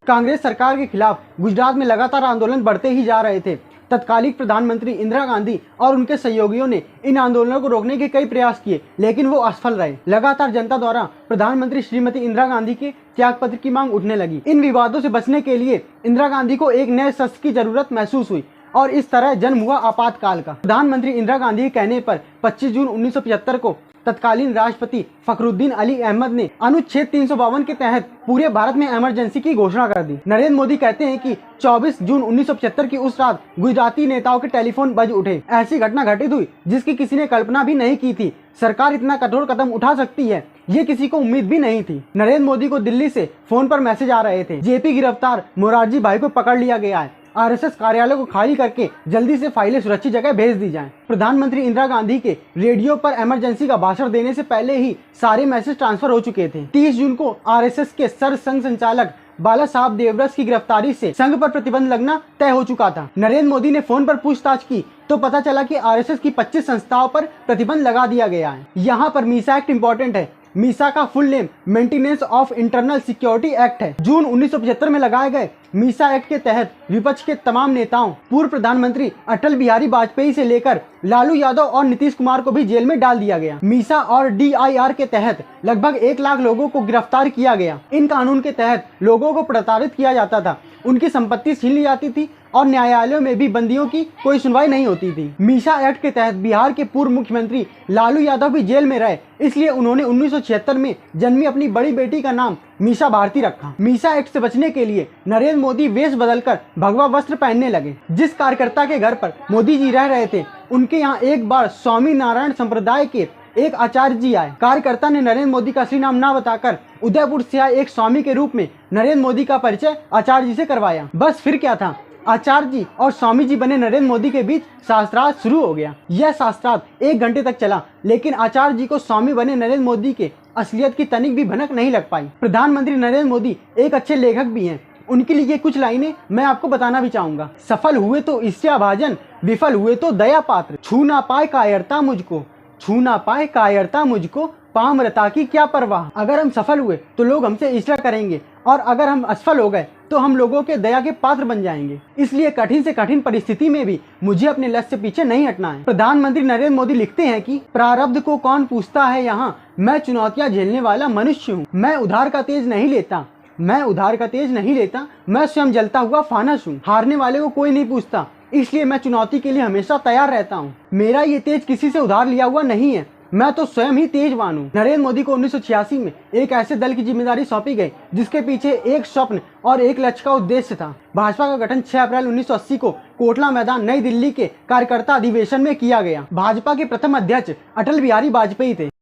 कांग्रेस सरकार के खिलाफ गुजरात में लगातार आंदोलन बढ़ते ही जा रहे थे। तत्कालीन प्रधानमंत्री इंदिरा गांधी और उनके सहयोगियों ने इन आंदोलनों को रोकने के कई प्रयास किए, लेकिन वो असफल रहे। लगातार जनता द्वारा प्रधानमंत्री श्रीमती इंदिरा गांधी के त्यागपत्र की मांग उठने लगी। इन विवादों से बचने के लिए इंदिरा गांधी को एक नए शस्त्र की जरूरत महसूस हुई और इस तरह जन्म हुआ आपातकाल का। प्रधानमंत्री इंदिरा गांधी के कहने पर 25 जून 1975 को तत्कालीन राष्ट्रपति फखरुद्दीन अली अहमद ने अनुच्छेद 352 के तहत पूरे भारत में इमरजेंसी की घोषणा कर दी। नरेंद्र मोदी कहते हैं कि 24 जून 1975 की उस रात गुजराती नेताओं के टेलीफोन बज उठे। ऐसी घटना घटित हुई जिसकी किसी ने कल्पना भी नहीं की थी। सरकार इतना कठोर कदम उठा सकती है, ये किसी को उम्मीद भी नहीं थी। नरेंद्र मोदी को दिल्ली से फोन पर मैसेज आ रहे थे, जेपी गिरफ्तार, मोरारजी भाई को पकड़ लिया गया है, आरएसएस कार्यालय को खाली करके जल्दी से फाइलें सुरक्षित जगह भेज दी जाएं। प्रधानमंत्री इंदिरा गांधी के रेडियो पर इमरजेंसी का भाषण देने से पहले ही सारे मैसेज ट्रांसफर हो चुके थे। 30 जून को आरएसएस के सरसंघ संचालक बाला साहब देवव्रत की गिरफ्तारी से संघ पर प्रतिबंध लगना तय हो चुका था। नरेंद्र मोदी ने फोन पर पूछताछ की तो पता चला कि आरएसएस की 25 संस्थाओं पर प्रतिबंध लगा दिया गया है। यहाँ पर मीसा एक्ट इम्पोर्टेंट है। मीसा का full name maintenance of internal security act है। जून 1975 में लगाए गए मीसा एक्ट के तहत विपक्ष के तमाम नेताओं, पूर्व प्रधानमंत्री अटल बिहारी वाजपेयी से लेकर लालू यादव और नीतीश कुमार को भी जेल में डाल दिया गया। मीसा और DIR के तहत लगभग 1 लाख लोगों को गिरफ्तार किया गया। इन कानून के तहत लोगों को प्रताड़ित किया जाता था, उनकी संपत्ति छीन ली जाती थी और न्यायालयों में भी बंदियों की कोई सुनवाई नहीं होती थी। मीसा एक्ट के तहत बिहार के पूर्व मुख्यमंत्री लालू यादव भी जेल में रहे, इसलिए उन्होंने 1976 में जन्मी अपनी बड़ी बेटी का नाम मीसा भारती रखा। मीसा एक्ट से बचने के लिए नरेंद्र मोदी वेश बदलकर भगवा वस्त्र पहनने लगे। जिस कार्यकर्ता के घर पर मोदी जी रह रहे थे, उनके यहाँ एक बार स्वामी नारायण संप्रदाय के एक आचार्य जी आए। कार्यकर्ता ने नरेंद्र मोदी का असली नाम न बताकर उदयपुर से आए एक स्वामी के रूप में नरेंद्र मोदी का परिचय आचार्य जी से करवाया। बस फिर क्या था, आचार्य जी और स्वामी जी बने नरेंद्र मोदी के बीच शास्त्रार्थ शुरू हो गया। यह शास्त्रार्थ 1 घंटे तक चला, लेकिन आचार्य जी को स्वामी बने नरेंद्र मोदी के असलियत की तनिक भी भनक नहीं लग पाई। प्रधानमंत्री नरेंद्र मोदी एक अच्छे लेखक भी हैं। उनके लिए कुछ लाइनें मैं आपको बताना भी चाहूंगा। सफल हुए तो ईर्ष्याभाजन, विफल हुए तो दया पात्र, छू ना पाए कायरता मुझको, छू ना पाए कायरता मुझको, पामरता की क्या परवाह। अगर हम सफल हुए तो लोग हमसे ईर्ष्या करेंगे और अगर हम असफल हो गए तो हम लोगों के दया के पात्र बन जाएंगे। इसलिए कठिन से कठिन परिस्थिति में भी मुझे अपने लक्ष्य से पीछे नहीं हटना है। प्रधानमंत्री नरेंद्र मोदी लिखते हैं कि प्रारब्ध को कौन पूछता है यहाँ, मैं चुनौतियाँ झेलने वाला मनुष्य हूँ। मैं उधार का तेज नहीं लेता, मैं उधार का तेज नहीं लेता, मैं स्वयं जलता हुआ फानस हूँ। हारने वाले को कोई नहीं पूछता, इसलिए मैं चुनौती के लिए हमेशा तैयार रहता हूँ। मेरा ये तेज किसी से उधार लिया हुआ नहीं है, मैं तो स्वयं ही तेजवान हूँ। नरेंद्र मोदी को 1986 में एक ऐसे दल की जिम्मेदारी सौंपी गई जिसके पीछे एक स्वप्न और एक लक्ष्य का उद्देश्य था। भाजपा का गठन 6 अप्रैल 1980 को कोटला मैदान नई दिल्ली के कार्यकर्ता अधिवेशन में किया गया। भाजपा के प्रथम अध्यक्ष अटल बिहारी वाजपेयी थे।